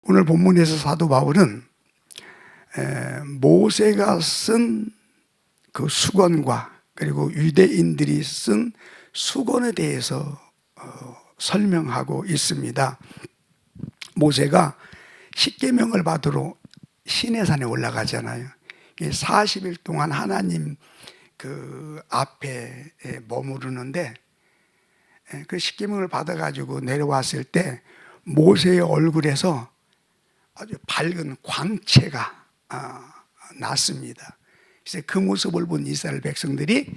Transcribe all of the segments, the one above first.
오늘 본문에서 사도 바울은 모세가 쓴 그 수건과 그리고 유대인들이 쓴 수건에 대해서 설명하고 있습니다. 모세가 십계명을 받으러 시내산에 올라가잖아요. 40일 동안 하나님 그 앞에 머무르는데, 그 십계명을 받아가지고 내려왔을 때 모세의 얼굴에서 아주 밝은 광채가 났습니다. 그래서 그 모습을 본 이스라엘 백성들이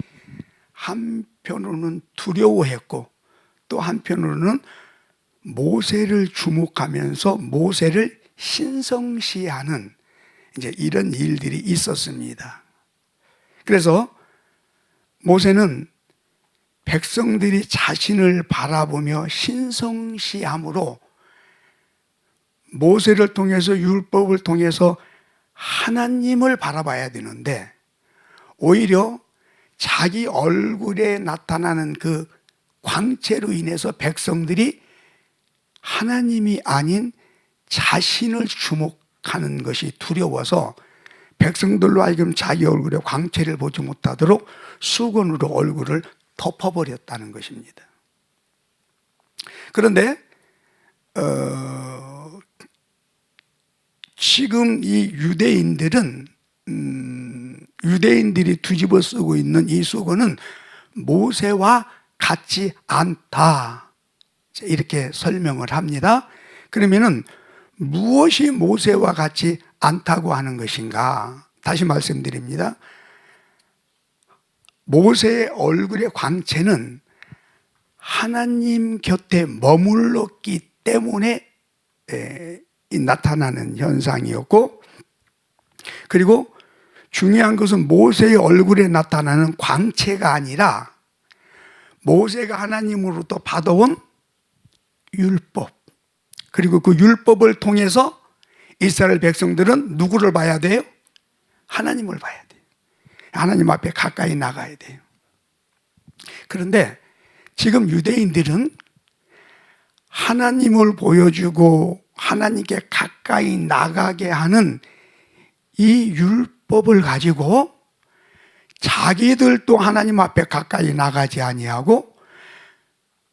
한편으로는 두려워했고 또 한편으로는 모세를 주목하면서 모세를 신성시하는 이제 이런 일들이 있었습니다. 그래서 모세는 백성들이 자신을 바라보며 신성시함으로 모세를 통해서 율법을 통해서 하나님을 바라봐야 되는데, 오히려 자기 얼굴에 나타나는 그 광채로 인해서 백성들이 하나님이 아닌 자신을 주목하는 것이 두려워서 백성들로 하여금 자기 얼굴에 광채를 보지 못하도록 수건으로 얼굴을 덮어버렸다는 것입니다. 그런데 지금 이 유대인들은 유대인들이 뒤집어 쓰고 있는 이 수건은 모세와 같지 않다, 이렇게 설명을 합니다. 그러면은 무엇이 모세와 같지 않다고 하는 것인가? 다시 말씀드립니다. 모세의 얼굴의 광채는 하나님 곁에 머물렀기 때문에 나타나는 현상이었고, 그리고 중요한 것은 모세의 얼굴에 나타나는 광채가 아니라 모세가 하나님으로부터 받아온 율법, 그리고 그 율법을 통해서 이스라엘 백성들은 누구를 봐야 돼요? 하나님을 봐야 돼요. 하나님 앞에 가까이 나가야 돼요. 그런데 지금 유대인들은 하나님을 보여주고 하나님께 가까이 나가게 하는 이 율법을 가지고 자기들도 하나님 앞에 가까이 나가지 아니하고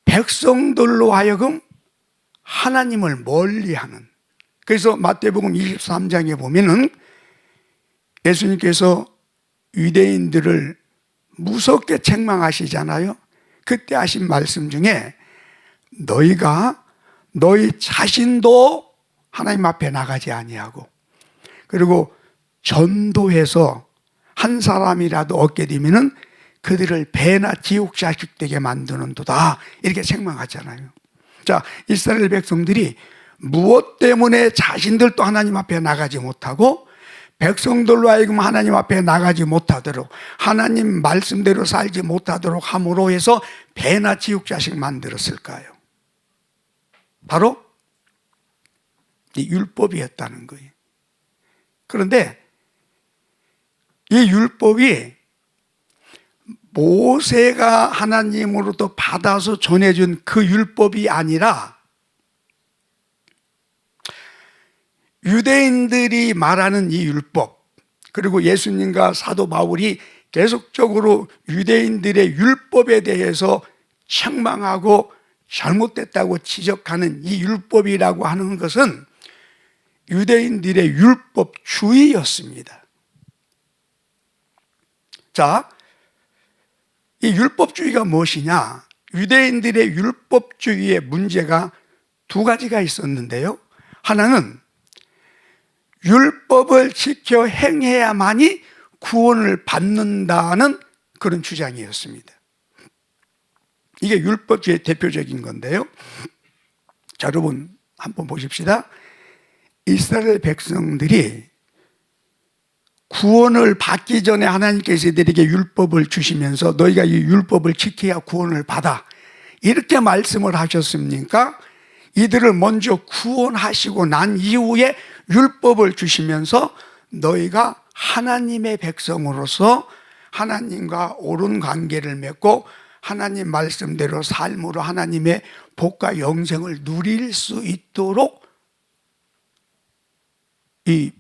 백성들로 하여금 하나님을 멀리하는. 그래서 마태복음 23장에 보면은 예수님께서 유대인들을 무섭게 책망하시잖아요. 그때 하신 말씀 중에 너희가 너희 자신도 하나님 앞에 나가지 아니하고, 그리고 전도해서 한 사람이라도 얻게 되면은 그들을 배나 지옥 자식 되게 만드는도다, 이렇게 책망하잖아요. 자, 이스라엘 백성들이 무엇 때문에 자신들도 하나님 앞에 나가지 못하고 백성들로 하여금 하나님 앞에 나가지 못하도록, 하나님 말씀대로 살지 못하도록 함으로 해서 배나 지옥 자식 만들었을까요? 바로 이 율법이었다는 거예요. 그런데 이 율법이 모세가 하나님으로부터 받아서 전해준 그 율법이 아니라 유대인들이 말하는 이 율법, 그리고 예수님과 사도 바울이 계속적으로 유대인들의 luật 법에 대해서 책망하고 잘못됐다고 지적하는 이 율법이라고 하는 것은 유대인들의 율법주의였습니다. 자, 이 율법주의가 무엇이냐? 유대인들의 율법주의의 문제가 두 가지가 있었는데요. 하나는 율법을 지켜 행해야만이 구원을 받는다는 그런 주장이었습니다. 이게 율법주의의 대표적인 건데요. 자, 여러분 한번 보십시다. 이스라엘 백성들이 구원을 받기 전에 하나님께서 이들에게 율법을 주시면서 너희가 이 율법을 지켜야 구원을 받아, 이렇게 말씀을 하셨습니까? 이들을 먼저 구원하시고 난 이후에 율법을 주시면서 너희가 하나님의 백성으로서 하나님과 옳은 관계를 맺고 하나님 말씀대로 삶으로 하나님의 복과 영생을 누릴 수 있도록 이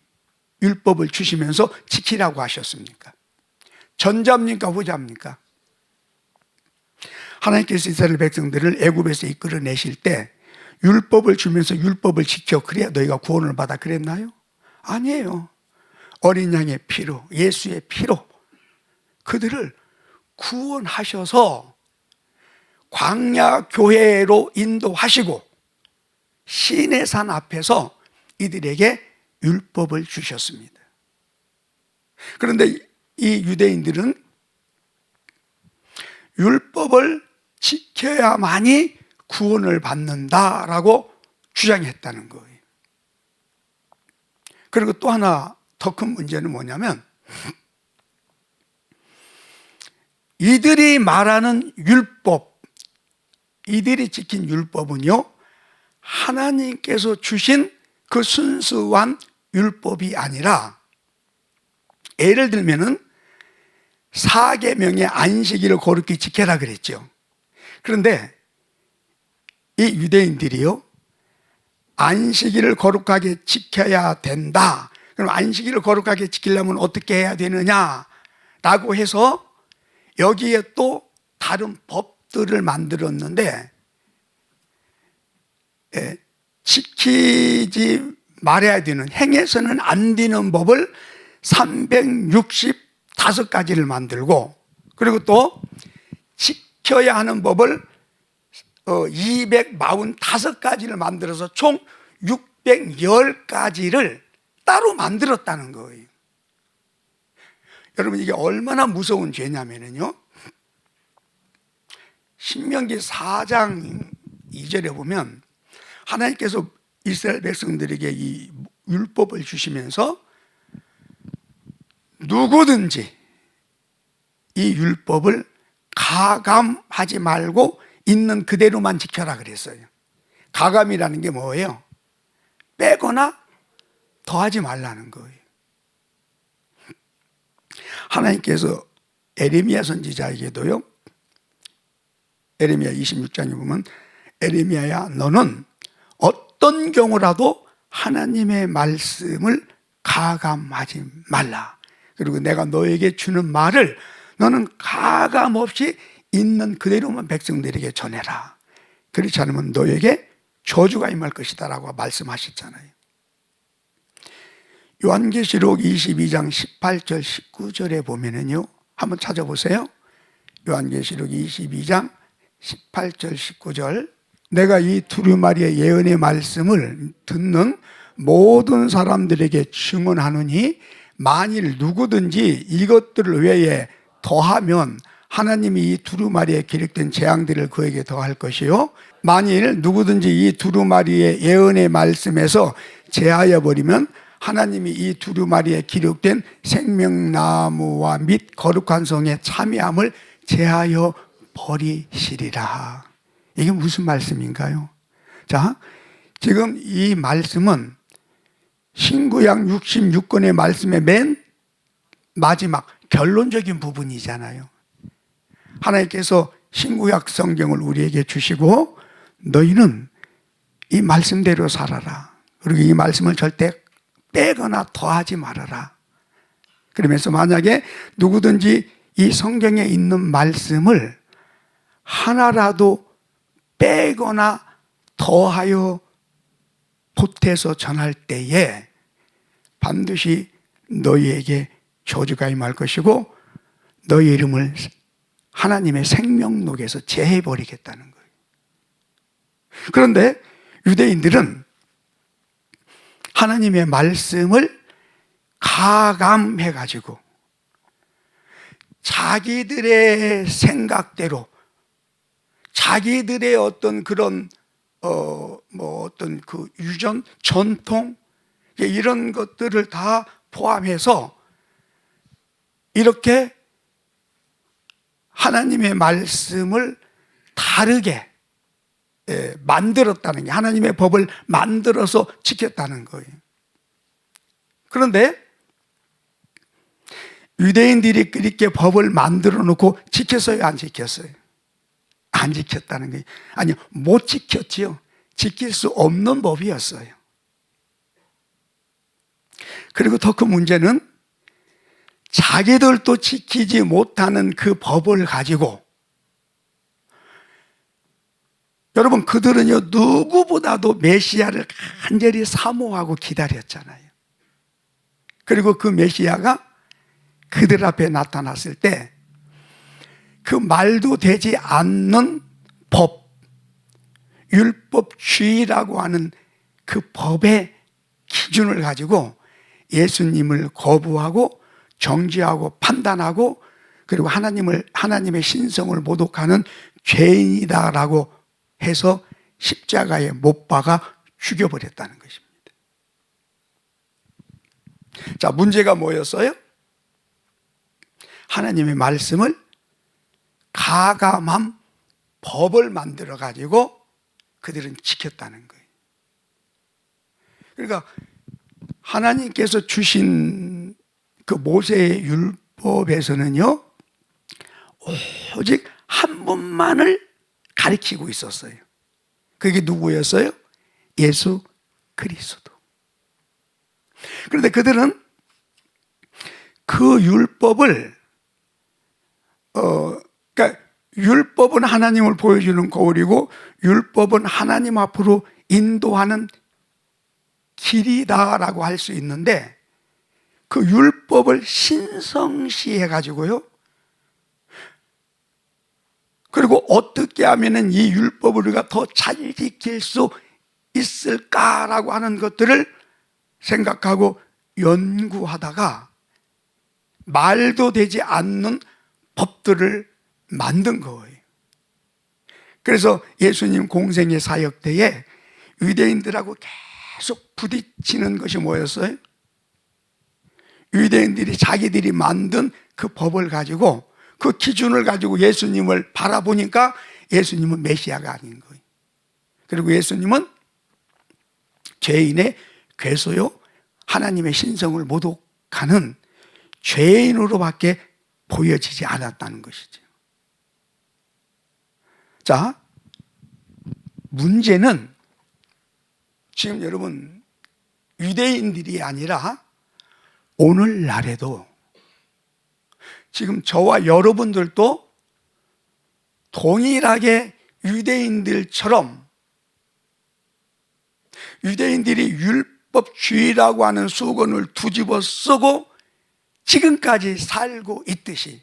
율법을 주시면서 지키라고 하셨습니까? 전자입니까? 후자입니까? 하나님께서 이스라엘 백성들을 애굽에서 이끌어내실 때 율법을 주면서 율법을 지켜 그래야 너희가 구원을 받아 그랬나요? 아니에요. 어린 양의 피로, 예수의 피로 그들을 구원하셔서 광야 교회로 인도하시고 시내 산 앞에서 이들에게 율법을 주셨습니다. 그런데 이 유대인들은 율법을 지켜야만이 구원을 받는다라고 주장했다는 거예요. 그리고 또 하나 더 큰 문제는 뭐냐면 이들이 말하는 율법, 이들이 지킨 율법은요, 하나님께서 주신 그 순수한 율법이 아니라, 예를 들면은 사계명의 안식일을 거룩히 지켜라 그랬죠. 그런데 이 유대인들이요, 안식일을 거룩하게 지켜야 된다. 그럼 안식일을 거룩하게 지키려면 어떻게 해야 되느냐라고 해서 여기에 또 다른 법들을 만들었는데, 지키지 말아야 되는, 행해서는 안 되는 법을 365가지를 만들고, 그리고 또 지켜야 하는 법을 245가지를 만들어서 총 610가지를 따로 만들었다는 거예요. 여러분, 이게 얼마나 무서운 죄냐면요, 신명기 4장 2절에 보면 하나님께서 이스라엘 백성들에게 이 율법을 주시면서 누구든지 이 율법을 가감하지 말고 있는 그대로만 지켜라 그랬어요. 가감이라는 게 뭐예요? 빼거나 더하지 말라는 거예요. 하나님께서 에레미야 선지자에게도요, 에레미야 26장에 보면 에레미야야, 너는 어떤 경우라도 하나님의 말씀을 가감하지 말라. 그리고 내가 너에게 주는 말을 너는 가감 없이 있는 그대로만 백성들에게 전해라. 그렇지 않으면 너에게 저주가 임할 것이다 라고 말씀하셨잖아요. 요한계시록 22장 18절 19절에 보면은요, 한번 찾아보세요. 요한계시록 22장 18절 19절, 내가 이 두루마리의 예언의 말씀을 듣는 모든 사람들에게 증언하노니 만일 누구든지 이것들을 외에 더하면 하나님이 이 두루마리에 기록된 재앙들을 그에게 더할 것이요, 만일 누구든지 이 두루마리의 예언의 말씀에서 제하여 버리면 하나님이 이 두루마리에 기록된 생명나무와 및 거룩한 성의 참여함을 제하여 버리시리라. 이게 무슨 말씀인가요? 자, 지금 이 말씀은 신구약 66권의 말씀의 맨 마지막 결론적인 부분이잖아요. 하나님께서 신구약 성경을 우리에게 주시고 너희는 이 말씀대로 살아라. 그리고 이 말씀을 절대 빼거나 더하지 말아라. 그러면서 만약에 누구든지 이 성경에 있는 말씀을 하나라도 빼거나 더하여 보태서 전할 때에 반드시 너희에게 저주가 임할 것이고 너희 이름을 하나님의 생명록에서 제해버리겠다는 거예요. 그런데 유대인들은 하나님의 말씀을 가감해가지고 자기들의 생각대로, 자기들의 어떤 그런 어떤 그 유전, 전통 이런 것들을 다 포함해서 이렇게 하나님의 말씀을 다르게 만들었다는 게, 하나님의 법을 만들어서 지켰다는 거예요. 그런데 유대인들이 그렇게 법을 만들어 놓고 지켰어요, 안 지켰어요? 안 지켰다는 거예요. 아니요, 못 지켰지요. 지킬 수 없는 법이었어요. 그리고 더 큰 문제는 자기들도 지키지 못하는 그 법을 가지고, 여러분 그들은요 누구보다도 메시아를 간절히 사모하고 기다렸잖아요. 그리고 그 메시아가 그들 앞에 나타났을 때 그 말도 되지 않는 법, 율법주의라고 하는 그 법의 기준을 가지고 예수님을 거부하고 정죄하고 판단하고, 그리고 하나님의 신성을 모독하는 죄인이다라고 해서 십자가에 못 박아 죽여버렸다는 것입니다. 자, 문제가 뭐였어요? 하나님의 말씀을 가감한 법을 만들어 가지고 그들은 지켰다는 거예요. 그러니까 하나님께서 주신 그 모세의 율법에서는요 오직 한 분만을 가리키고 있었어요. 그게 누구였어요? 예수 그리스도. 그런데 그들은 그 율법을 그러니까 율법은 하나님을 보여주는 거울이고 율법은 하나님 앞으로 인도하는 길이다라고 할 수 있는데, 그 율법을 신성시해 가지고요, 그리고 어떻게 하면은 이 율법을 우리가 더 잘 지킬 수 있을까라고 하는 것들을 생각하고 연구하다가 말도 되지 않는 법들을 만든 거예요. 그래서 예수님 공생의 사역 때에 유대인들하고 계속 부딪히는 것이 뭐였어요? 유대인들이 자기들이 만든 그 법을 가지고, 그 기준을 가지고 예수님을 바라보니까 예수님은 메시아가 아닌 거예요. 그리고 예수님은 죄인의 괴소요, 하나님의 신성을 모독하는 죄인으로밖에 보여지지 않았다는 것이죠. 자, 문제는 지금 여러분 유대인들이 아니라 오늘날에도 지금 저와 여러분들도 동일하게 유대인들처럼 유대인들이 율법주의라고 하는 수건을 뒤집어 쓰고 지금까지 살고 있듯이,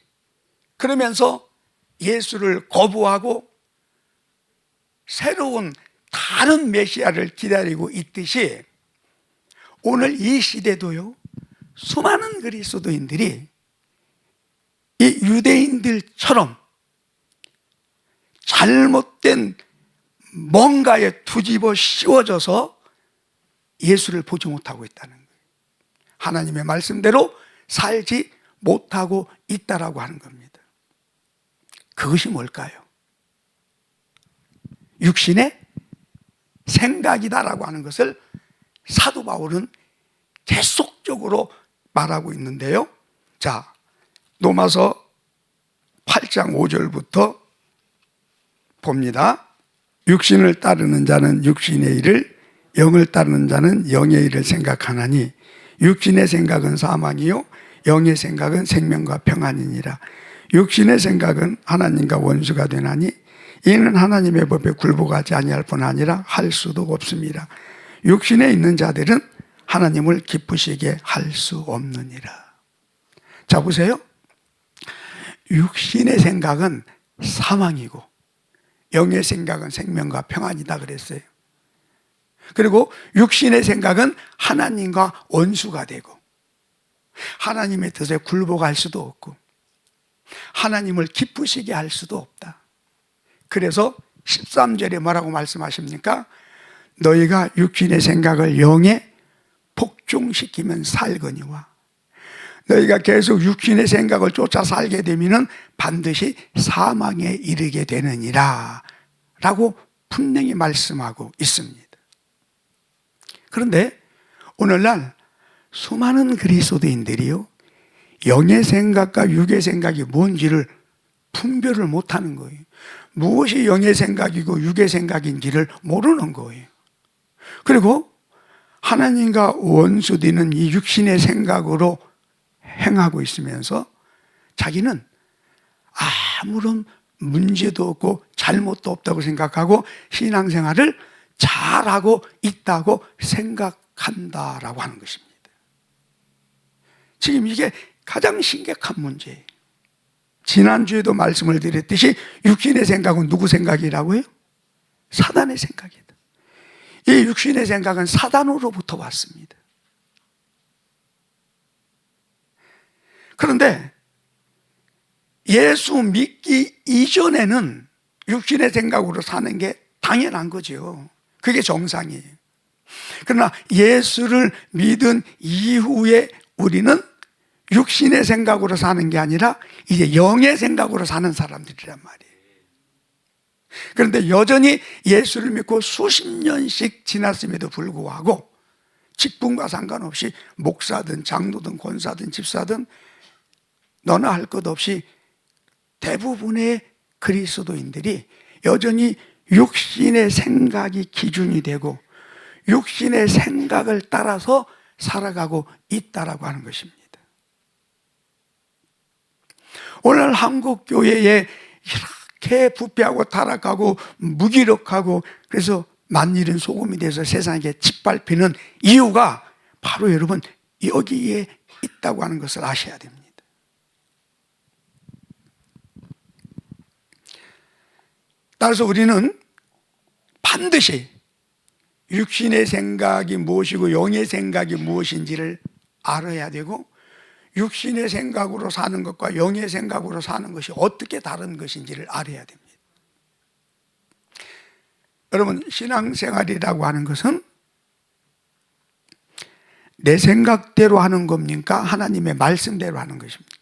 그러면서 예수를 거부하고 새로운 다른 메시아를 기다리고 있듯이, 오늘 이 시대도요 수많은 그리스도인들이 이 유대인들처럼 잘못된 뭔가에 뒤집어 씌워져서 예수를 보지 못하고 있다는 거예요. 하나님의 말씀대로 살지 못하고 있다라고 하는 겁니다. 그것이 뭘까요? 육신의 생각이다라고 하는 것을 사도 바울은 계속적으로 말하고 있는데요. 자, 로마서 8장 5절부터 봅니다. 육신을 따르는 자는 육신의 일을, 영을 따르는 자는 영의 일을 생각하나니 육신의 생각은 사망이요 영의 생각은 생명과 평안이니라. 육신의 생각은 하나님과 원수가 되나니 이는 하나님의 법에 굴복하지 아니할 뿐 아니라 할 수도 없습니다. 육신에 있는 자들은 하나님을 기쁘시게 할 수 없느니라. 자, 보세요. 육신의 생각은 사망이고 영의 생각은 생명과 평안이다 그랬어요. 그리고 육신의 생각은 하나님과 원수가 되고 하나님의 뜻에 굴복할 수도 없고 하나님을 기쁘시게 할 수도 없다. 그래서 13절에 뭐라고 말씀하십니까? 너희가 육신의 생각을 영에 복종시키면 살거니와. 너희가 계속 육신의 생각을 쫓아 살게 되면 반드시 사망에 이르게 되느니라 라고 분명히 말씀하고 있습니다. 그런데 오늘날 수많은 그리스도인들이요 영의 생각과 육의 생각이 뭔지를 분별을 못하는 거예요. 무엇이 영의 생각이고 육의 생각인지를 모르는 거예요. 그리고 하나님과 원수되는 이 육신의 생각으로 행하고 있으면서 자기는 아무런 문제도 없고 잘못도 없다고 생각하고 신앙생활을 잘하고 있다고 생각한다라고 하는 것입니다. 지금 이게 가장 심각한 문제예요. 지난주에도 말씀을 드렸듯이 육신의 생각은 누구 생각이라고요? 사단의 생각이다. 이 육신의 생각은 사단으로부터 왔습니다. 그런데 예수 믿기 이전에는 육신의 생각으로 사는 게 당연한 거죠. 그게 정상이에요. 그러나 예수를 믿은 이후에 우리는 육신의 생각으로 사는 게 아니라 이제 영의 생각으로 사는 사람들이란 말이에요. 그런데 여전히 예수를 믿고 수십 년씩 지났음에도 불구하고 직분과 상관없이 목사든 장로든 권사든 집사든 너나 할 것 없이 대부분의 그리스도인들이 여전히 육신의 생각이 기준이 되고 육신의 생각을 따라서 살아가고 있다라고 하는 것입니다. 오늘 한국 교회에 이렇게 부패하고 타락하고 무기력하고 그래서 만일은 소금이 돼서 세상에 짓밟히는 이유가 바로 여러분 여기에 있다고 하는 것을 아셔야 됩니다. 따라서 우리는 반드시 육신의 생각이 무엇이고 영의 생각이 무엇인지를 알아야 되고 육신의 생각으로 사는 것과 영의 생각으로 사는 것이 어떻게 다른 것인지를 알아야 됩니다. 여러분, 신앙생활이라고 하는 것은 내 생각대로 하는 겁니까? 하나님의 말씀대로 하는 것입니까?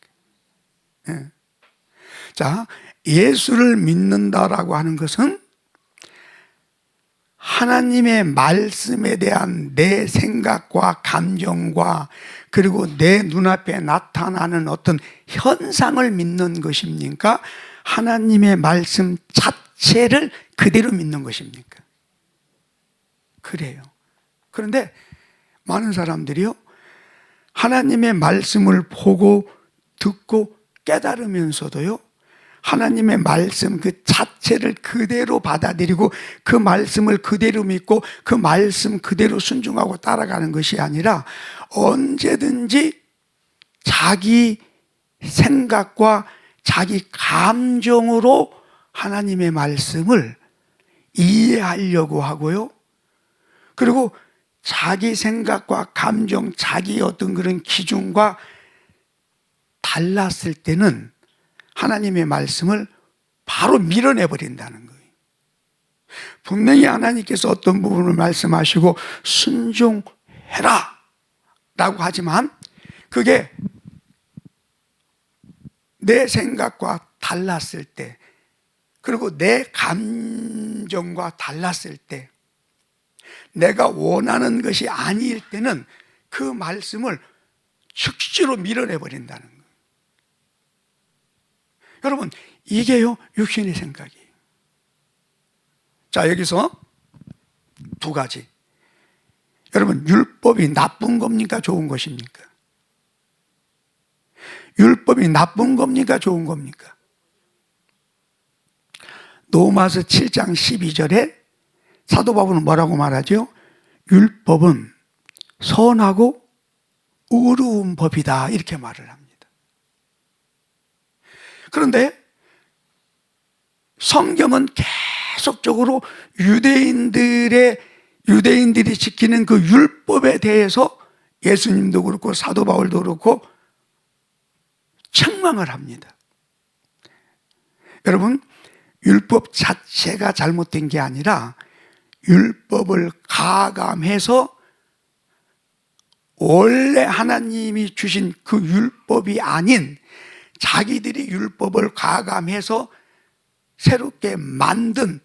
예. 자, 예수를 믿는다라고 하는 것은 하나님의 말씀에 대한 내 생각과 감정과 그리고 내 눈앞에 나타나는 어떤 현상을 믿는 것입니까? 하나님의 말씀 자체를 그대로 믿는 것입니까? 그래요. 그런데 많은 사람들이요, 하나님의 말씀을 보고 듣고 깨달으면서도요, 하나님의 말씀 그 자체를 그대로 받아들이고 그 말씀을 그대로 믿고 그 말씀 그대로 순종하고 따라가는 것이 아니라 언제든지 자기 생각과 자기 감정으로 하나님의 말씀을 이해하려고 하고요. 그리고 자기 생각과 감정, 자기 어떤 그런 기준과 달랐을 때는 하나님의 말씀을 바로 밀어내버린다는 거예요. 분명히 하나님께서 어떤 부분을 말씀하시고 순종해라 라고 하지만 그게 내 생각과 달랐을 때 그리고 내 감정과 달랐을 때 내가 원하는 것이 아닐 때는 그 말씀을 즉시로 밀어내버린다는 거예요. 여러분, 이게요 육신의 생각이에요. 자, 여기서 두 가지. 여러분, 율법이 나쁜 겁니까? 좋은 것입니까? 율법이 나쁜 겁니까? 좋은 겁니까? 로마서 7장 12절에 사도 바울은 뭐라고 말하죠? 율법은 선하고 의로운 법이다 이렇게 말을 합니다. 그런데 성경은 계속적으로 유대인들이 지키는 그 율법에 대해서 예수님도 그렇고 사도 바울도 그렇고 책망을 합니다. 여러분, 율법 자체가 잘못된 게 아니라 율법을 가감해서 원래 하나님이 주신 그 율법이 아닌 자기들이 율법을 가감해서 새롭게 만든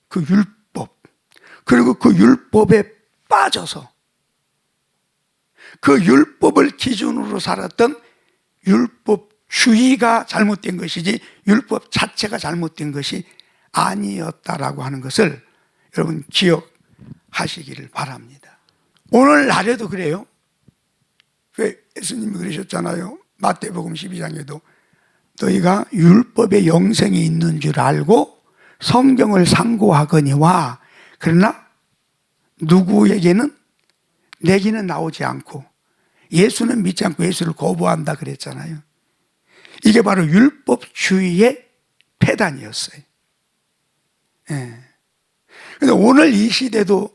그 율법, 그리고 그 율법에 빠져서 그 율법을 기준으로 살았던 율법주의가 잘못된 것이지 율법 자체가 잘못된 것이 아니었다라고 하는 것을 여러분 기억하시기를 바랍니다. 오늘날에도 그래요. 왜 예수님이 그러셨잖아요. 마태복음 12장에도 너희가 율법에 영생이 있는 줄 알고 성경을 상고하거니와 그러나 누구에게는 내기는 나오지 않고 예수는 믿지 않고 예수를 거부한다 그랬잖아요. 이게 바로 율법주의의 폐단이었어요. 예. 근데 오늘 이 시대도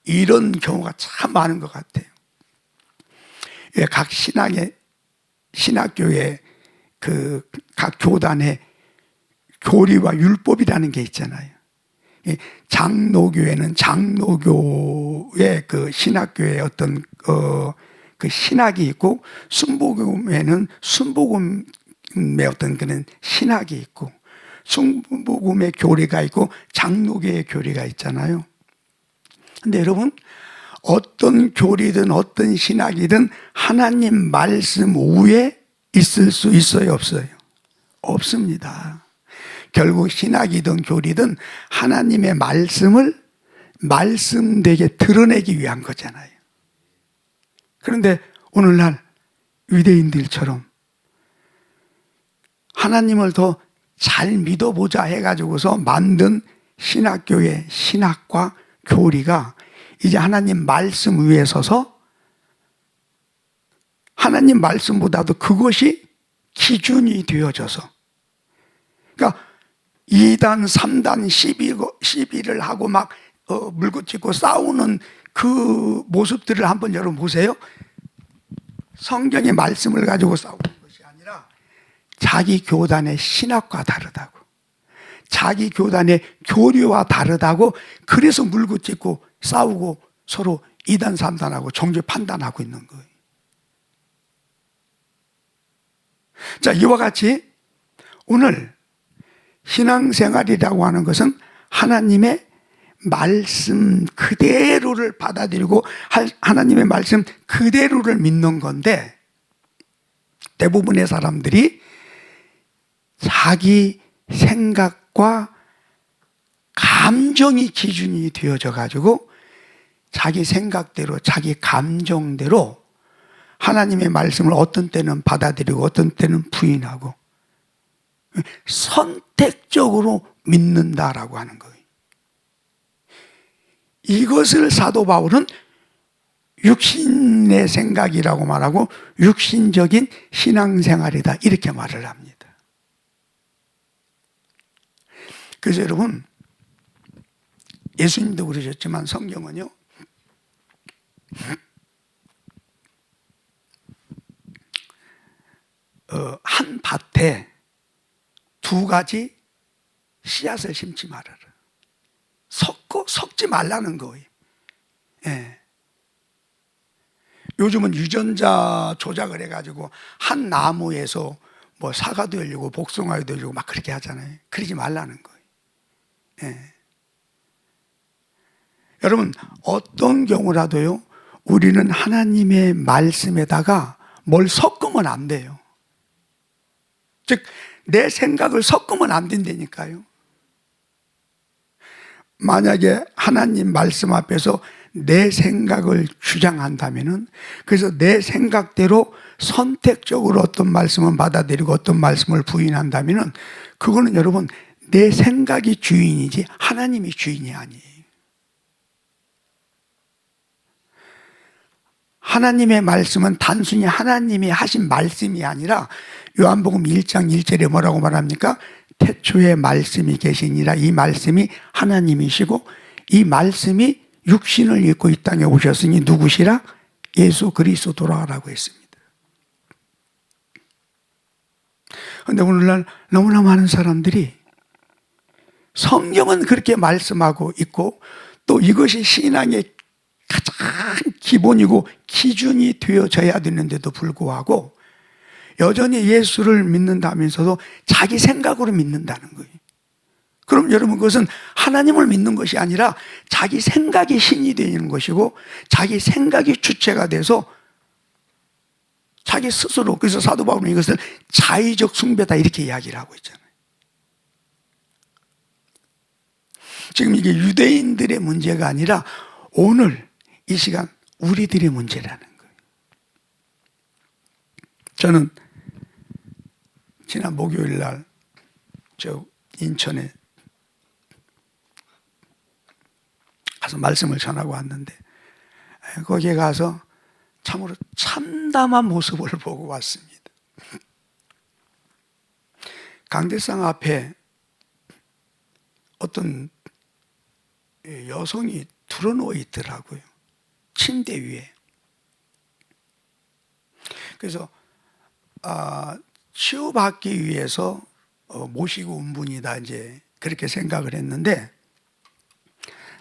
이런 경우가 참 많은 것 같아요. 각 신학교의 각 교단의 교리와 율법이라는 게 있잖아요. 장로교회는 장로교의 그 신학교의 어떤 그 신학이 있고, 순복음에는 순복음의 어떤 그런 신학이 있고, 순복음의 교리가 있고 장로교의 교리가 있잖아요. 근데 여러분, 어떤 교리든 어떤 신학이든 하나님 말씀 위에 있을 수 있어요, 없어요? 없습니다. 결국 신학이든 교리든 하나님의 말씀을 말씀되게 드러내기 위한 거잖아요. 그런데 오늘날 유대인들처럼 하나님을 더 잘 믿어보자 해가지고서 만든 신학교의 신학과 교리가 이제 하나님 말씀 위에 서서 하나님 말씀보다도 그것이 기준이 되어져서, 그러니까 2단, 3단, 12를 하고 막 물고짓고 싸우는 그 모습들을 한번 여러분 보세요. 성경의 말씀을 가지고 싸우는 것이 아니라 자기 교단의 신학과 다르다고, 자기 교단의 교리와 다르다고, 그래서 물고짓고 싸우고 서로 2단, 3단하고 정죄 판단하고 있는 거예요. 자, 이와 같이 오늘 신앙생활이라고 하는 것은 하나님의 말씀 그대로를 받아들이고 하나님의 말씀 그대로를 믿는 건데, 대부분의 사람들이 자기 생각과 감정이 기준이 되어져 가지고 자기 생각대로 자기 감정대로 하나님의 말씀을 어떤 때는 받아들이고 어떤 때는 부인하고 선택적으로 믿는다라고 하는 거예요. 이것을 사도 바울은 육신의 생각이라고 말하고 육신적인 신앙생활이다, 이렇게 말을 합니다. 그래서 여러분, 예수님도 그러셨지만 성경은요, 한 밭에 두 가지 씨앗을 심지 말아라. 섞지 말라는 거예요. 예. 요즘은 유전자 조작을 해가지고 한 나무에서 뭐 사과도 열리고 복숭아도 열리고 막 그렇게 하잖아요. 그러지 말라는 거예요. 예. 여러분, 어떤 경우라도요, 우리는 하나님의 말씀에다가 뭘 섞으면 안 돼요. 즉, 내 생각을 섞으면 안 된다니까요. 만약에 하나님 말씀 앞에서 내 생각을 주장한다면은, 그래서 내 생각대로 선택적으로 어떤 말씀을 받아들이고 어떤 말씀을 부인한다면은, 그거는 여러분 내 생각이 주인이지 하나님이 주인이 아니에요. 하나님의 말씀은 단순히 하나님이 하신 말씀이 아니라 요한복음 1장 1절에 뭐라고 말합니까? 태초에 말씀이 계시니라. 이 말씀이 하나님이시고 이 말씀이 육신을 입고 이 땅에 오셨으니 누구시라? 예수 그리스도라고 했습니다. 그런데 오늘날 너무나 많은 사람들이 성경은 그렇게 말씀하고 있고 또 이것이 신앙의 가장 기본이고 기준이 되어져야 되는데도 불구하고 여전히 예수를 믿는다면서도 자기 생각으로 믿는다는 거예요. 그럼 여러분, 그것은 하나님을 믿는 것이 아니라 자기 생각이 신이 되는 것이고 자기 생각이 주체가 돼서 자기 스스로, 그래서 사도 바울은 이것을 자의적 숭배다 이렇게 이야기를 하고 있잖아요. 지금 이게 유대인들의 문제가 아니라 오늘 이 시간 우리들의 문제라는 거예요. 저는 지난 목요일 날 저 인천에 가서 말씀을 전하고 왔는데, 거기에 가서 참으로 참담한 모습을 보고 왔습니다. 강대상 앞에 어떤 여성이 드러누워 있더라고요. 침대 위에. 그래서 치유받기 위해서 모시고 온 분이다, 이제 그렇게 생각을 했는데,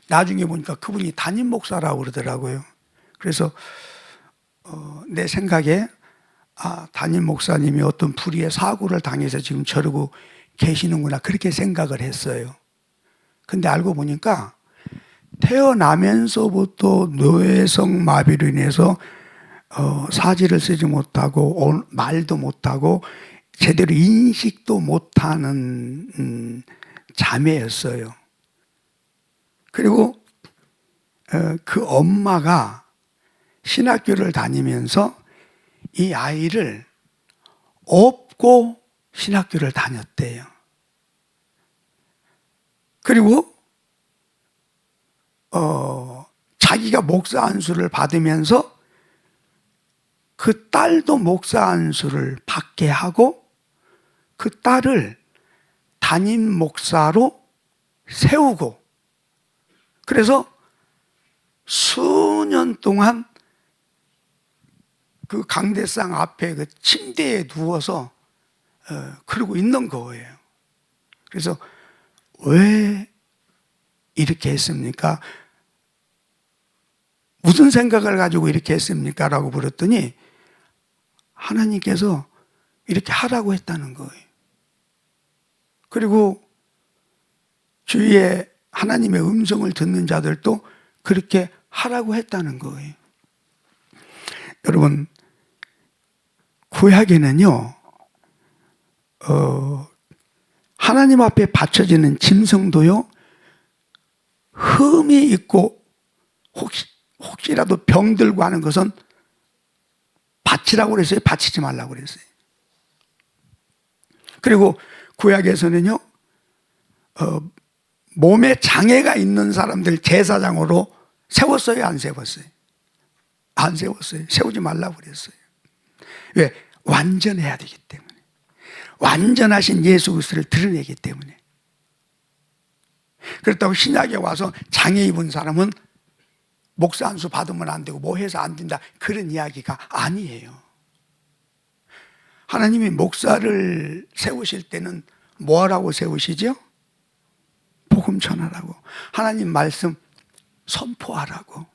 나중에 보니까 그분이 담임 목사라고 그러더라고요. 그래서 내 생각에 담임 목사님이 어떤 불의의 사고를 당해서 지금 저러고 계시는구나, 그렇게 생각을 했어요. 근데 알고 보니까 태어나면서부터 뇌성 마비로 인해서 사지를 쓰지 못하고 말도 못하고 제대로 인식도 못하는 자매였어요. 그리고 그 엄마가 신학교를 다니면서 이 아이를 업고 신학교를 다녔대요. 그리고 자기가 목사 안수를 받으면서 그 딸도 목사 안수를 받게 하고 그 딸을 담임 목사로 세우고, 그래서 수년 동안 그 강대상 앞에 그 침대에 누워서 그러고 있는 거예요. 그래서 왜 이렇게 했습니까? 무슨 생각을 가지고 이렇게 했습니까? 라고 물었더니 하나님께서 이렇게 하라고 했다는 거예요. 그리고 주위에 하나님의 음성을 듣는 자들도 그렇게 하라고 했다는 거예요. 여러분, 구약에는요, 하나님 앞에 바쳐지는 짐승도요, 흠이 있고 혹시라도 병들고 하는 것은 바치라고 그랬어요? 바치지 말라고 그랬어요? 그리고 구약에서는요, 몸에 장애가 있는 사람들 제사장으로 세웠어요? 안 세웠어요? 안 세웠어요. 세우지 말라고 그랬어요. 왜? 완전해야 되기 때문에. 완전하신 예수 그리스도를 드러내기 때문에. 그렇다고 신약에 와서 장애 입은 사람은 목사 안수 받으면 안 되고 뭐 해서 안 된다, 그런 이야기가 아니에요. 하나님이 목사를 세우실 때는 뭐 하라고 세우시죠? 복음 전하라고, 하나님 말씀 선포하라고,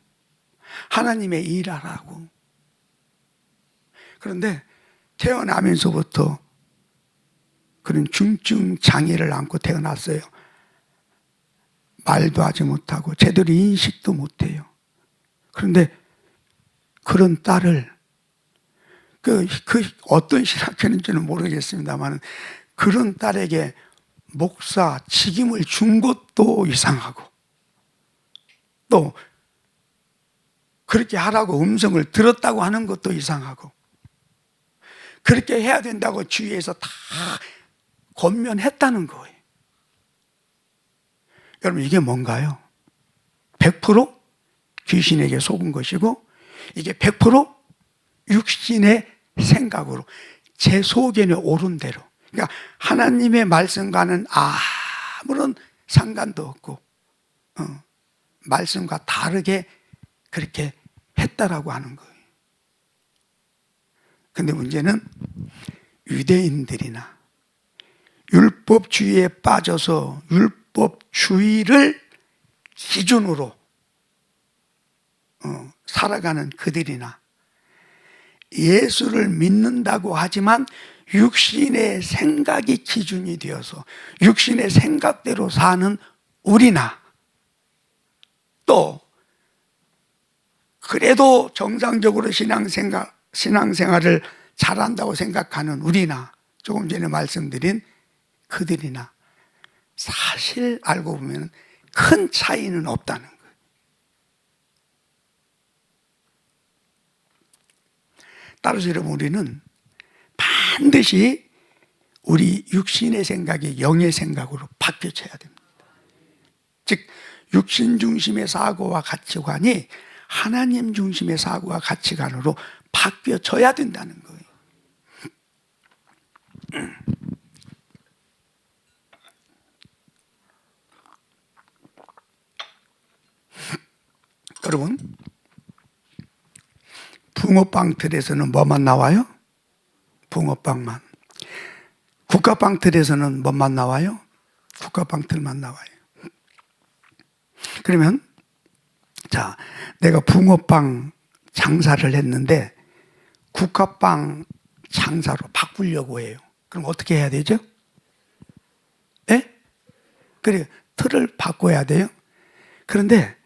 하나님의 일하라고. 그런데 태어나면서부터 그런 중증 장애를 안고 태어났어요. 말도 하지 못하고 제대로 인식도 못해요. 그런데 그런 딸을 그 어떤 신학교인지는 모르겠습니다만 그런 딸에게 목사 직임을 준 것도 이상하고, 또 그렇게 하라고 음성을 들었다고 하는 것도 이상하고, 그렇게 해야 된다고 주위에서 다 권면했다는 거예요. 여러분, 이게 뭔가요? 100% 귀신에게 속은 것이고, 이게 100% 육신의 생각으로 제 소견에 오른 대로, 그러니까 하나님의 말씀과는 아무런 상관도 없고 말씀과 다르게 그렇게 했다라고 하는 거예요. 근데 문제는 유대인들이나 율법주의에 빠져서 율법주의를 기준으로 살아가는 그들이나 예수를 믿는다고 하지만 육신의 생각이 기준이 되어서 육신의 생각대로 사는 우리나, 또 그래도 정상적으로 신앙생활을 잘한다고 생각하는 우리나, 조금 전에 말씀드린 그들이나 사실 알고 보면 큰 차이는 없다는 거예요. 따라서 여러분, 우리는 반드시 우리 육신의 생각이 영의 생각으로 바뀌어져야 됩니다. 즉 육신 중심의 사고와 가치관이 하나님 중심의 사고와 가치관으로 바뀌어져야 된다는 거예요. 여러분, 붕어빵 틀에서는 뭐만 나와요? 붕어빵만. 국화빵 틀에서는 뭐만 나와요? 국화빵 틀만 나와요. 그러면 자, 내가 붕어빵 장사를 했는데 국화빵 장사로 바꾸려고 해요. 그럼 어떻게 해야 되죠? 예? 그래, 틀을 바꿔야 돼요. 그런데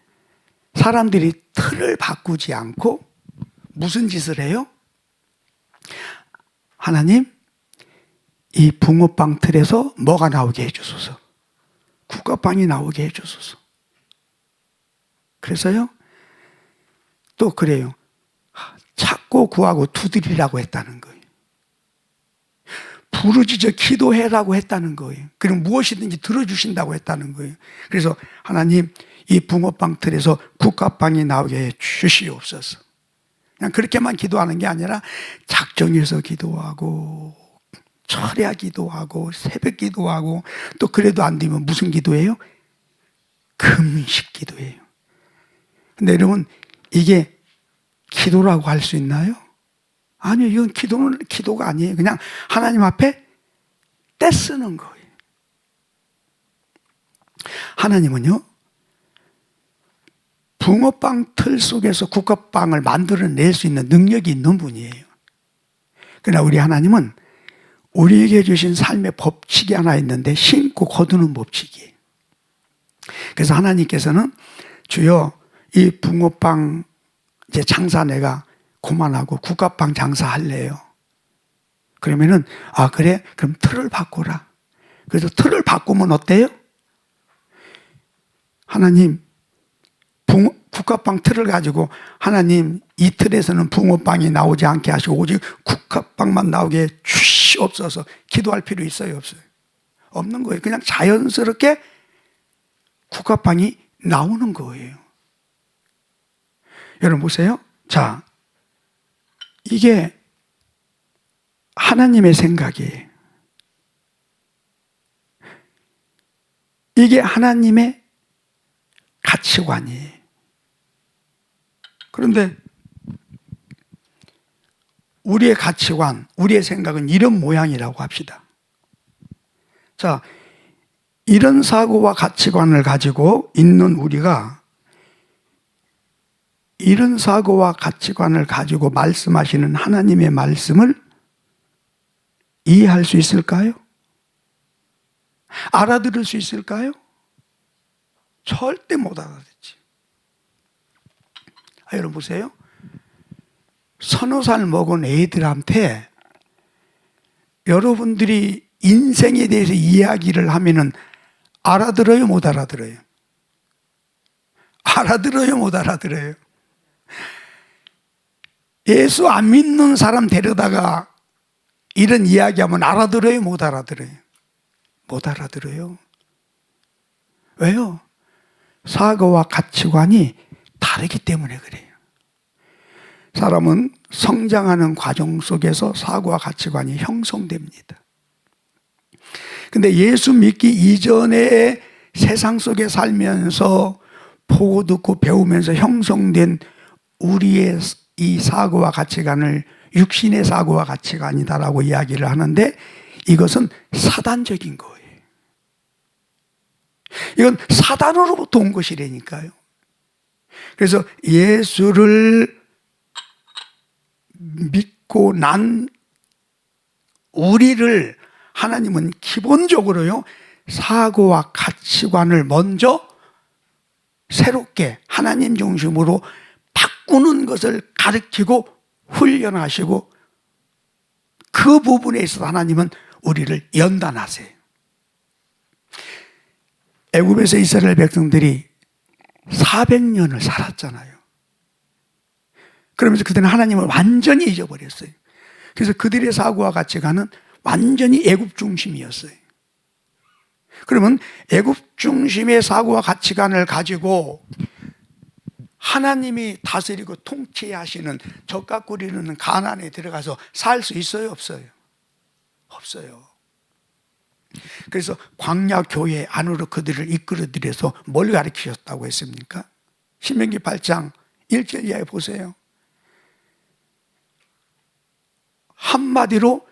사람들이 틀을 바꾸지 않고 무슨 짓을 해요? 하나님, 이 붕어빵 틀에서 뭐가 나오게 해주소서. 국화빵이 나오게 해주소서. 그래서요, 또 그래요. 찾고 구하고 두드리라고 했다는 거예요. 부르짖어 기도해라고 했다는 거예요. 그럼 무엇이든지 들어주신다고 했다는 거예요. 그래서 하나님, 이 붕어빵 틀에서 국화빵이 나오게 해 주시옵소서. 그냥 그렇게만 기도하는 게 아니라 작정해서 기도하고 철야 기도하고 새벽 기도하고 또 그래도 안 되면 무슨 기도예요? 금식 기도예요. 근데 여러분, 이게 기도라고 할 수 있나요? 아니요, 이건 기도가 아니에요. 그냥 하나님 앞에 떼쓰는 거예요. 하나님은요, 붕어빵 틀 속에서 국화빵을 만들어낼 수 있는 능력이 있는 분이에요. 그러나 우리 하나님은 우리에게 주신 삶의 법칙이 하나 있는데 심고 거두는 법칙이에요. 그래서 하나님께서는 주여, 이 붕어빵 이제 장사 내가 그만하고 국화빵 장사할래요. 그러면은, 아, 그래? 그럼 틀을 바꾸라. 그래서 틀을 바꾸면 어때요? 하나님, 국화빵 틀을 가지고 하나님, 이 틀에서는 붕어빵이 나오지 않게 하시고 오직 국화빵만 나오게 주시옵소서. 기도할 필요 있어요, 없어요? 없는 거예요. 그냥 자연스럽게 국화빵이 나오는 거예요. 여러분 보세요. 자, 이게 하나님의 생각이에요. 이게 하나님의 가치관이에요. 그런데 우리의 가치관, 우리의 생각은 이런 모양이라고 합시다. 자, 이런 사고와 가치관을 가지고 있는 우리가 이런 사고와 가치관을 가지고 말씀하시는 하나님의 말씀을 이해할 수 있을까요? 알아들을 수 있을까요? 절대 못 알아듣지. 여러분 보세요. 서너 살 먹은 애들한테 여러분들이 인생에 대해서 이야기를 하면은 알아들어요, 못 알아들어요? 알아들어요, 못 알아들어요? 예수 안 믿는 사람 데려다가 이런 이야기하면 알아들어요, 못 알아들어요? 못 알아들어요. 왜요? 사고와 가치관이 다르기 때문에 그래요. 사람은 성장하는 과정 속에서 사고와 가치관이 형성됩니다. 근데 예수 믿기 이전에 세상 속에 살면서 보고 듣고 배우면서 형성된 우리의 이 사고와 가치관을 육신의 사고와 가치관이다라고 이야기를 하는데 이것은 사단적인 거예요. 이건 사단으로부터 온 것이라니까요. 그래서 예수를 믿고 난 우리를 하나님은 기본적으로요, 사고와 가치관을 먼저 새롭게 하나님 중심으로 바꾸는 것을 가르치고 훈련하시고 그 부분에 있어서 하나님은 우리를 연단하세요. 애굽에서 이스라엘 백성들이 400년을 살았잖아요. 그러면서 그들은 하나님을 완전히 잊어버렸어요. 그래서 그들의 사고와 가치관은 완전히 애굽 중심이었어요. 그러면 애굽 중심의 사고와 가치관을 가지고 하나님이 다스리고 통치하시는 젖과 꿀이 흐르는 가나안에 들어가서 살 수 있어요, 없어요? 없어요. 그래서 광야 교회 안으로 그들을 이끌어들여서 뭘 가르치셨다고 했습니까? 신명기 8장 1절 이하에 보세요. 한마디로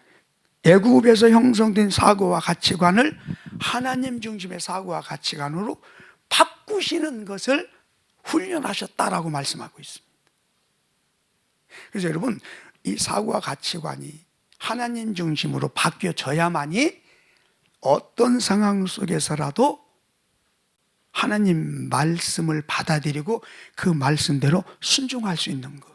애굽에서 형성된 사고와 가치관을 하나님 중심의 사고와 가치관으로 바꾸시는 것을 훈련하셨다라고 말씀하고 있습니다. 그래서 여러분, 이 사고와 가치관이 하나님 중심으로 바뀌어져야만이 어떤 상황 속에서라도 하나님 말씀을 받아들이고 그 말씀대로 순종할 수 있는 거예요.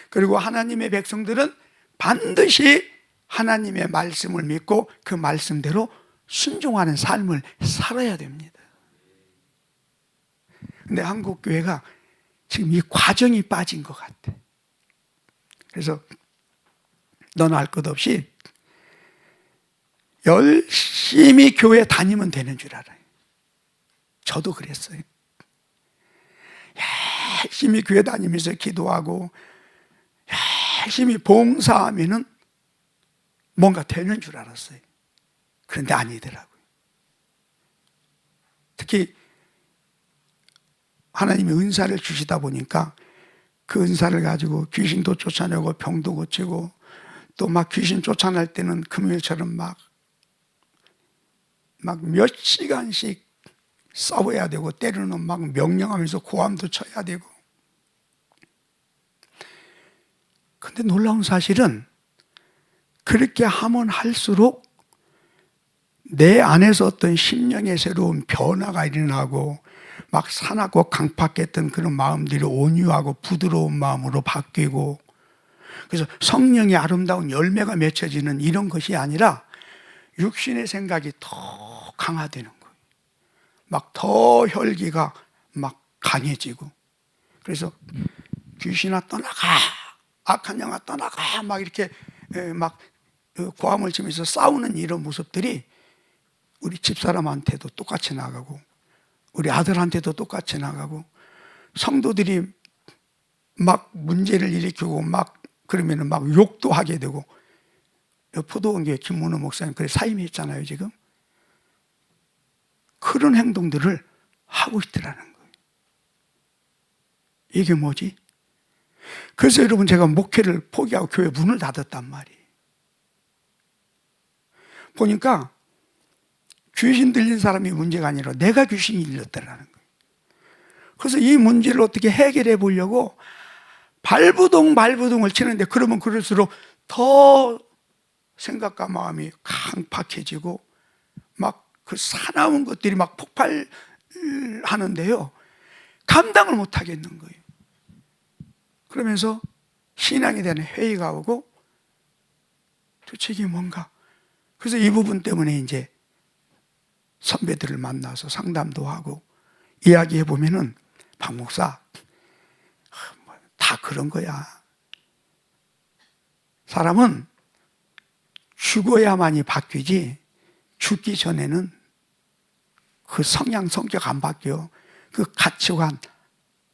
그리고 하나님의 백성들은 반드시 하나님의 말씀을 믿고 그 말씀대로 순종하는 삶을 살아야 됩니다. 근데 한국 교회가 지금 이 과정이 빠진 것 같아. 그래서 너는 알 것 없이 열심히 교회 다니면 되는 줄 알아요. 저도 그랬어요. 열심히 교회 다니면서 기도하고 열심히 봉사하면은 뭔가 되는 줄 알았어요. 그런데 아니더라고요. 특히 하나님이 은사를 주시다 보니까 그 은사를 가지고 귀신도 쫓아내고 병도 고치고 또 막 귀신 쫓아낼 때는 금요일처럼 막 몇 시간씩 싸워야 되고 때로는 막 명령하면서 고함도 쳐야 되고. 근데 놀라운 사실은 그렇게 하면 할수록 내 안에서 어떤 심령의 새로운 변화가 일어나고 막 사납고 강팍했던 그런 마음들이 온유하고 부드러운 마음으로 바뀌고, 그래서 성령의 아름다운 열매가 맺혀지는 이런 것이 아니라 육신의 생각이 더 강화되는 거예요. 막 더 혈기가 막 강해지고, 그래서 귀신아 떠나가, 악한 영아 떠나가, 막 이렇게 막 고함을 치면서 싸우는 이런 모습들이 우리 집사람한테도 똑같이 나가고 우리 아들한테도 똑같이 나가고, 성도들이 막 문제를 일으키고 막 그러면은 막 욕도 하게 되고. 포도원교회 김문호 목사님 그래 사임했잖아요 지금. 그런 행동들을 하고 있더라는 거예요. 이게 뭐지? 그래서 여러분, 제가 목회를 포기하고 교회 문을 닫았단 말이에요. 보니까 귀신 들린 사람이 문제가 아니라 내가 귀신이 들렸다라는 거예요. 그래서 이 문제를 어떻게 해결해 보려고 발부동을 치는데, 그러면 그럴수록 더 생각과 마음이 강팍해지고 막 그 사나운 것들이 막 폭발하는데요, 감당을 못 하겠는 거예요. 그러면서 신앙에 대한 회의가 오고 도대체 이게 뭔가. 그래서 이 부분 때문에 이제 선배들을 만나서 상담도 하고 이야기해 보면은, 박 목사 다 그런 거야. 사람은 죽어야만이 바뀌지 죽기 전에는 그 성향, 성격 안 바뀌어. 그 가치관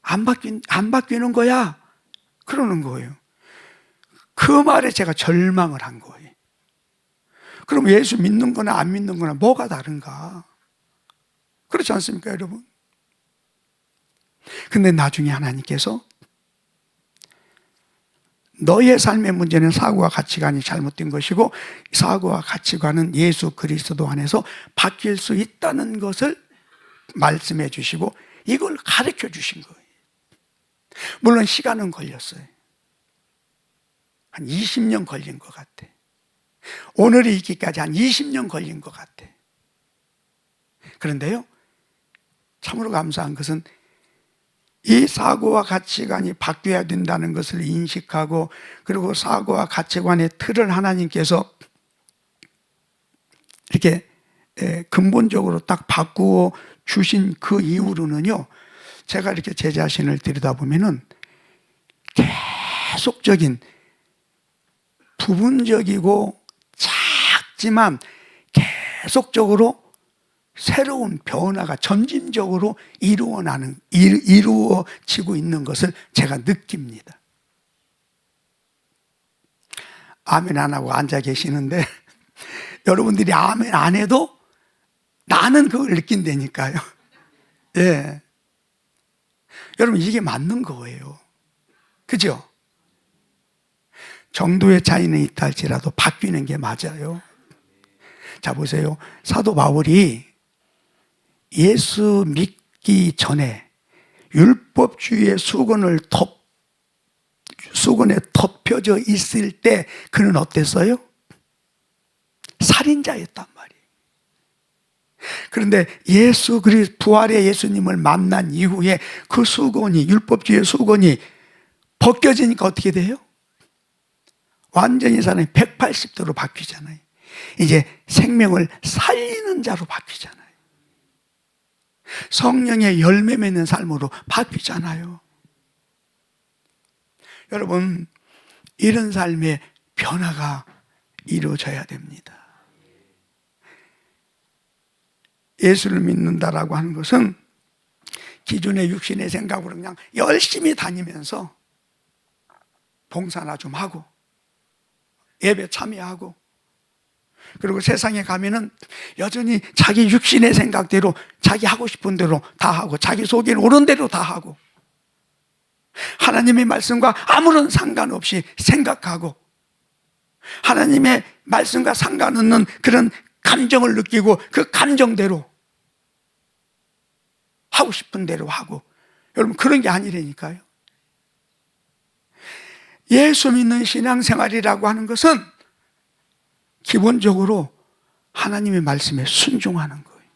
안 바뀌는 거야. 그러는 거예요. 그 말에 제가 절망을 한 거예요. 그럼 예수 믿는 거나 안 믿는 거나 뭐가 다른가? 그렇지 않습니까, 여러분? 근데 나중에 하나님께서 너의 삶의 문제는 사고와 가치관이 잘못된 것이고, 사고와 가치관은 예수 그리스도 안에서 바뀔 수 있다는 것을 말씀해 주시고 이걸 가르쳐 주신 거예요. 물론 시간은 걸렸어요. 한 20년 걸린 것 같아. 오늘이 있기까지 한 20년 걸린 것 같아. 그런데요, 참으로 감사한 것은 이 사고와 가치관이 바뀌어야 된다는 것을 인식하고, 그리고 사고와 가치관의 틀을 하나님께서 이렇게 근본적으로 딱 바꾸어 주신 그 이후로는요, 제가 이렇게 제 자신을 들여다보면은 계속적인 부분적이고 작지만 계속적으로 새로운 변화가 점진적으로 이루어지고 있는 것을 제가 느낍니다. 아멘 안 하고 앉아 계시는데 여러분들이 아멘 안 해도 나는 그걸 느낀다니까요. 예. 여러분, 이게 맞는 거예요. 그죠? 정도의 차이는 있다 할지라도 바뀌는 게 맞아요. 자, 보세요. 사도 바울이 예수 믿기 전에 율법주의의 수건에 덮여져 있을 때 그는 어땠어요? 살인자였단 말이에요. 그런데 예수 그리스도 부활의 예수님을 만난 이후에 그 수건이, 율법주의의 수건이 벗겨지니까 어떻게 돼요? 완전히 사람이 180도로 바뀌잖아요. 이제 생명을 살리는 자로 바뀌잖아요. 성령의 열매 맺는 삶으로 바뀌잖아요. 여러분, 이런 삶의 변화가 이루어져야 됩니다. 예수를 믿는다라고 하는 것은 기존의 육신의 생각으로 그냥 열심히 다니면서 봉사나 좀 하고 예배 참여하고, 그리고 세상에 가면은 여전히 자기 육신의 생각대로 자기 하고 싶은 대로 다 하고 자기 속에 오른 대로 다 하고 하나님의 말씀과 아무런 상관없이 생각하고 하나님의 말씀과 상관없는 그런 감정을 느끼고 그 감정대로 하고 싶은 대로 하고, 여러분 그런 게 아니라니까요. 예수 믿는 신앙생활이라고 하는 것은 기본적으로 하나님의 말씀에 순종하는 거예요.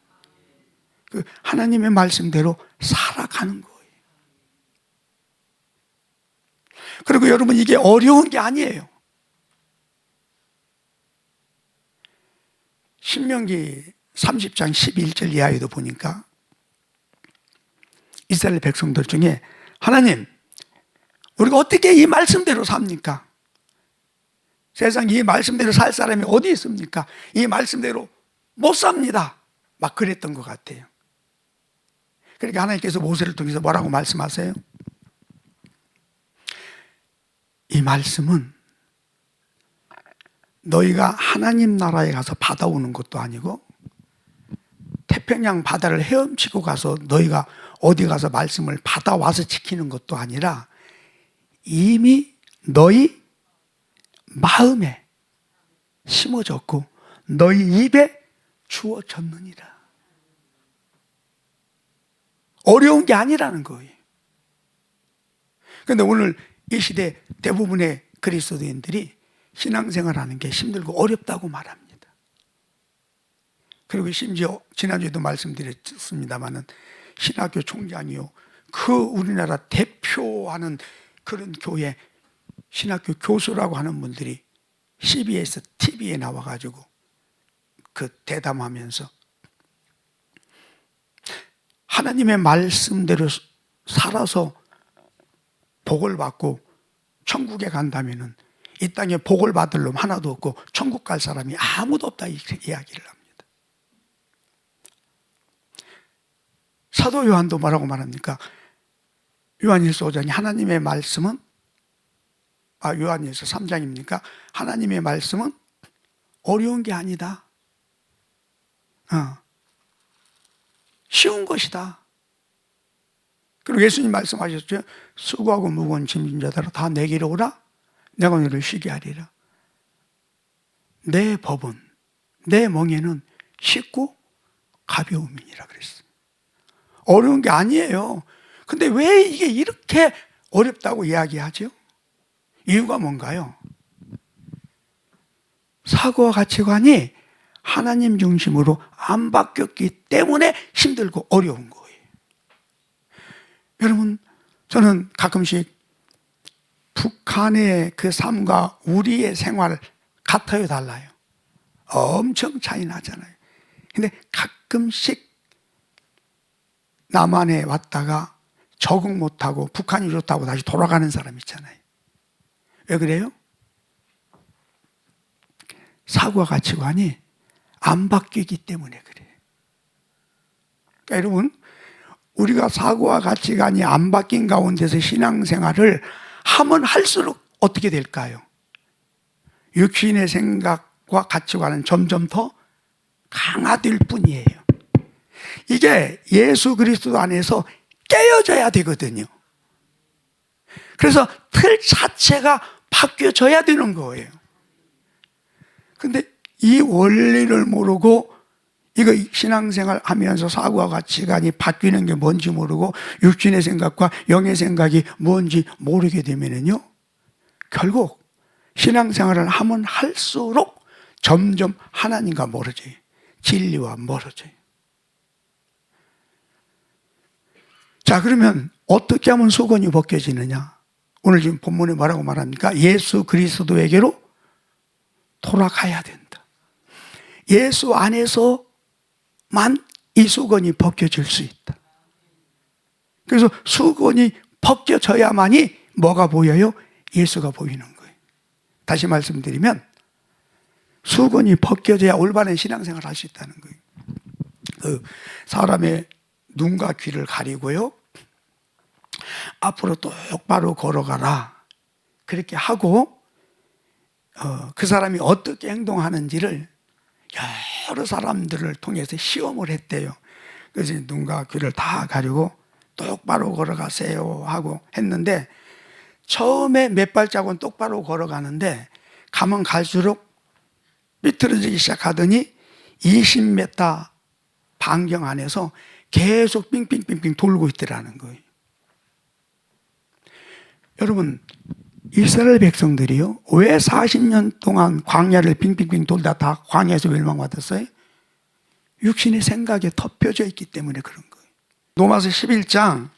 그 하나님의 말씀대로 살아가는 거예요. 그리고 여러분, 이게 어려운 게 아니에요. 신명기 30장 11절 이하에도 보니까 이스라엘 백성들 중에 하나님, 우리가 어떻게 이 말씀대로 삽니까? 세상 이 말씀대로 살 사람이 어디 있습니까? 이 말씀대로 못 삽니다. 막 그랬던 것 같아요. 그러니까 하나님께서 모세를 통해서 뭐라고 말씀하세요? 이 말씀은 너희가 하나님 나라에 가서 받아오는 것도 아니고 태평양 바다를 헤엄치고 가서 너희가 어디 가서 말씀을 받아와서 지키는 것도 아니라 이미 너희 마음에 심어졌고 너희 입에 주어졌느니라. 어려운 게 아니라는 거예요. 그런데 오늘 이 시대 대부분의 그리스도인들이 신앙생활하는 게 힘들고 어렵다고 말합니다. 그리고 심지어 지난주에도 말씀드렸습니다마는 신학교 총장이요, 그 우리나라 대표하는 그런 교회 신학교 교수라고 하는 분들이 CBS TV에 나와가지고 그 대담하면서 하나님의 말씀대로 살아서 복을 받고 천국에 간다면은 이 땅에 복을 받을 놈 하나도 없고 천국 갈 사람이 아무도 없다, 이렇게 이야기를 합니다. 사도 요한도 뭐라고 말합니까? 요한일서 5장이 하나님의 말씀은, 요한일서 3장입니까? 하나님의 말씀은 어려운 게 아니다. 쉬운 것이다. 그리고 예수님 말씀하셨죠. 수고하고 무거운 짐진 자들아 다 내게로 오라. 내가 너를 쉬게 하리라. 내 법은, 내 멍에는 쉽고 가벼움이니라 그랬어요. 어려운 게 아니에요. 근데 왜 이게 이렇게 어렵다고 이야기하죠? 이유가 뭔가요? 사고와 가치관이 하나님 중심으로 안 바뀌었기 때문에 힘들고 어려운 거예요. 여러분, 저는 가끔씩 북한의 그 삶과 우리의 생활 같아요, 달라요? 엄청 차이 나잖아요. 근데 가끔씩 남한에 왔다가 적응 못하고 북한이 좋다고 다시 돌아가는 사람 있잖아요. 왜 그래요? 사고와 가치관이 안 바뀌기 때문에 그래요. 그러니까 여러분, 우리가 사고와 가치관이 안 바뀐 가운데서 신앙생활을 하면 할수록 어떻게 될까요? 육신의 생각과 가치관은 점점 더 강화될 뿐이에요. 이게 예수 그리스도 안에서 깨어져야 되거든요. 그래서 틀 자체가 바뀌어져야 되는 거예요. 근데 이 원리를 모르고 이거 신앙생활 하면서 사고와 가치관이 바뀌는 게 뭔지 모르고 육신의 생각과 영의 생각이 뭔지 모르게 되면은요, 결국 신앙생활을 하면 할수록 점점 하나님과 멀어져요. 진리와 멀어져요. 자, 그러면 어떻게 하면 수건이 벗겨지느냐? 오늘 지금 본문에 뭐라고 말합니까? 예수 그리스도에게로 돌아가야 된다. 예수 안에서만 이 수건이 벗겨질 수 있다. 그래서 수건이 벗겨져야만이 뭐가 보여요? 예수가 보이는 거예요. 다시 말씀드리면 수건이 벗겨져야 올바른 신앙생활을 할 수 있다는 거예요. 그 사람의 눈과 귀를 가리고요, 앞으로 똑바로 걸어가라, 그렇게 하고 그 사람이 어떻게 행동하는지를 여러 사람들을 통해서 시험을 했대요. 그래서 눈과 귀를 다 가리고 똑바로 걸어가세요 하고 했는데, 처음에 몇 발자국은 똑바로 걸어가는데 가면 갈수록 삐뚤어지기 시작하더니 20m 반경 안에서 계속 빙빙빙빙 돌고 있더라는 거예요. 여러분, 이스라엘 백성들이요, 왜 40년 동안 광야를 빙빙빙 돌다 다 광야에서 멸망받았어요? 육신의 생각에 덮여져 있기 때문에 그런 거예요. 로마서 11장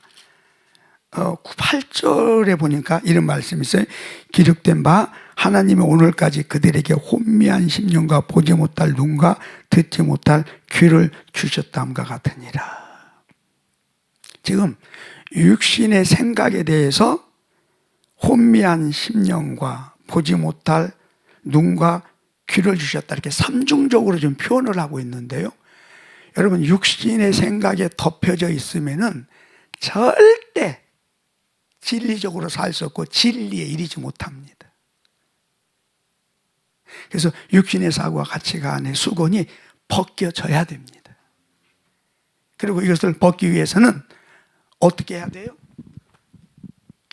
8절에 보니까 이런 말씀이 있어요. 기록된 바 하나님이 오늘까지 그들에게 혼미한 심령과 보지 못할 눈과 듣지 못할 귀를 주셨다함과 같으니라. 지금 육신의 생각에 대해서 혼미한 심령과 보지 못할 눈과 귀를 주셨다, 이렇게 삼중적으로 좀 표현을 하고 있는데요, 여러분, 육신의 생각에 덮여져 있으면은 절대 진리적으로 살 수 없고 진리에 이르지 못합니다. 그래서 육신의 사고와 가치관의 수건이 벗겨져야 됩니다. 그리고 이것을 벗기 위해서는 어떻게 해야 돼요?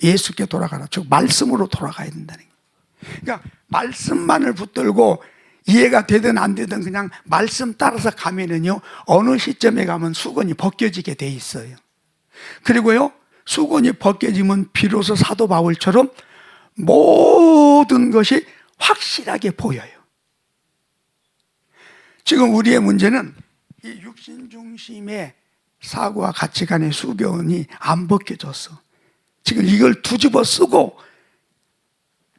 예수께 돌아가라. 즉 말씀으로 돌아가야 된다는 거예요. 그러니까 말씀만을 붙들고 이해가 되든 안 되든 그냥 말씀 따라서 가면은요, 어느 시점에 가면 수건이 벗겨지게 돼 있어요. 그리고요, 수건이 벗겨지면 비로소 사도 바울처럼 모든 것이 확실하게 보여요. 지금 우리의 문제는 이 육신 중심의 사고와 가치관의 수건이 안 벗겨졌어. 지금 이걸 뒤집어 쓰고,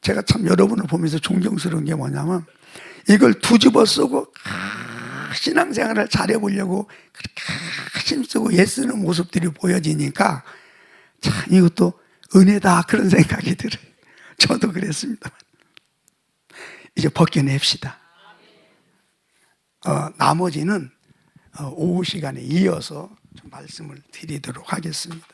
제가 참 여러분을 보면서 존경스러운 게 뭐냐면, 이걸 뒤집어 쓰고 신앙생활을 잘해보려고 그렇게 힘쓰고 애쓰는 모습들이 보여지니까 참 이것도 은혜다, 그런 생각이 들어요. 저도 그랬습니다. 이제 벗겨냅시다. 나머지는 오후 시간에 이어서 좀 말씀을 드리도록 하겠습니다.